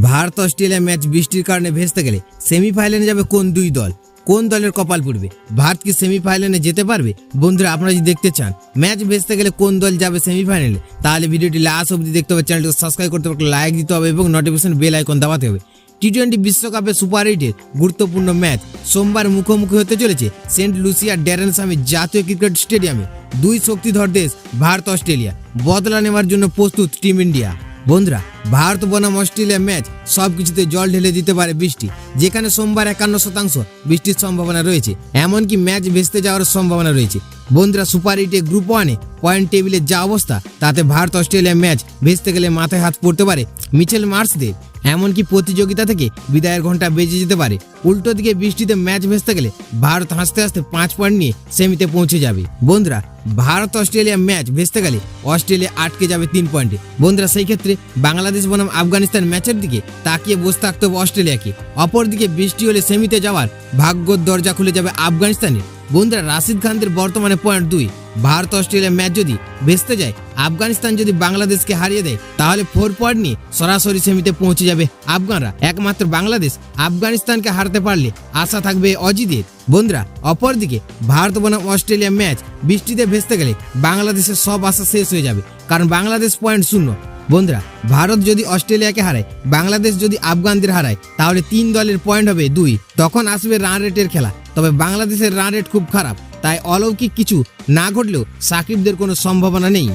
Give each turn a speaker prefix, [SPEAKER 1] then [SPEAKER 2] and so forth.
[SPEAKER 1] Bharat Australia match বৃষ্টির কারণে ভেস্তে গেলে সেমিফাইনালে যাবে কোন দুই দল, কোন দলের কপাল পুড়বে, ভারত কি সেমিফাইনালে যেতে পারবে? বন্ধুরা, আপনারা যদি দেখতে চান ম্যাচ ভেস্তে গেলে কোন দল যাবে সেমিফাইনালে, তাহলে ভিডিওটি লাস্ট অবধি দেখতে হবে। চ্যানেলটিকে সাবস্ক্রাইব করতে হবে, লাইক দিতে হবে এবং নোটিফিকেশন বেল আইকন দাবাতে হবে। টি-20 বিশ্বকাপের সুপার 8-এর গুরুত্বপূর্ণ ম্যাচ সোমবার মুখোমুখি হতে চলেছে সেন্ট লুসিয়া ড্যারেন সামি জাতীয় ক্রিকেট স্টেডিয়ামে। দুই শক্তিধর দেশ ভারত অস্ট্রেলিয়া, বদলা নেওয়ার জন্য প্রস্তুত টিম ইন্ডিয়া। বন্ধুরা, ভারত বনাম অস্ট্রেলিয়া ম্যাচ সবকিছুতে জল ঢেলে দিতে পারে বৃষ্টি, যেখানে সোমবার 51% বৃষ্টির সম্ভাবনা রয়েছে, এমনকি ম্যাচ ভেস্তে যাওয়ার সম্ভাবনা রয়েছে। বন্ধুরা, সুপার 8-এ গ্রুপ 1-এ পয়েন্ট টেবিলের যা অবস্থা, তাতে ভারত অস্ট্রেলিয়া ম্যাচ ভেস্তে গেলে মাথায় হাত পড়তে পারে মিচেল মার্শদের, এমনকি প্রতিযোগিতা থেকে বিদায়ের ঘন্টা বেজে যেতে পারে। উল্টো দিকে বৃষ্টিতে ম্যাচ ভেস্তে গেলে ভারত হাসতে হাসতে 5 পয়েন্ট নিয়ে সেমিতে পৌঁছে যাবে। বন্ধুরা, ভারত অস্ট্রেলিয়া ম্যাচ ভেস্তে গেলে অস্ট্রেলিয়া আটকে যাবে 3 পয়েন্টে। বন্ধুরা, সেই ক্ষেত্রে বাংলাদেশ বনাম আফগানিস্তান ম্যাচের দিকে তাকিয়ে বসে থাকতে হবে অস্ট্রেলিয়াকে। অপরদিকে বৃষ্টি হলে সেমিতে যাওয়ার ভাগ্যর দরজা খুলে যাবে আফগানিস্তানের। বন্ধুরা, রাশিদ খানদের বর্তমানে পয়েন্ট 2। ভারত অস্ট্রেলিয়া ম্যাচ যদি ভেস্তে যায়, আফগানিস্তান যদি বাংলাদেশকে হারিয়ে দেয়, তাহলে 4 পয়েন্ট নিয়ে সরাসরি সেমিতে পৌঁছে যাবে আফগানরা। একমাত্র বাংলাদেশ আফগানিস্তানকে হারাতে পারলে আশা থাকবে অজিদের। বন্ধুরা, অপরদিকে ভারত বনাম অস্ট্রেলিয়া ম্যাচ বৃষ্টিতে ভেস্তে গেলে বাংলাদেশের সব আশা শেষ হয়ে যাবে, কারণ বাংলাদেশ পয়েন্ট 0। বন্ধুরা, ভারত যদি অস্ট্রেলিয়াকে হারায়, বাংলাদেশ যদি আফগানদের হারায়, তাহলে 3 দলের পয়েন্ট হবে 2। তখন আসবে রান রেটের খেলা। তবে বাংলাদেশের রান রেট খুব খারাপ, তাই অলৌকিক কিছু না ঘটলেও সাকিবদের কোনো সম্ভাবনা নেই।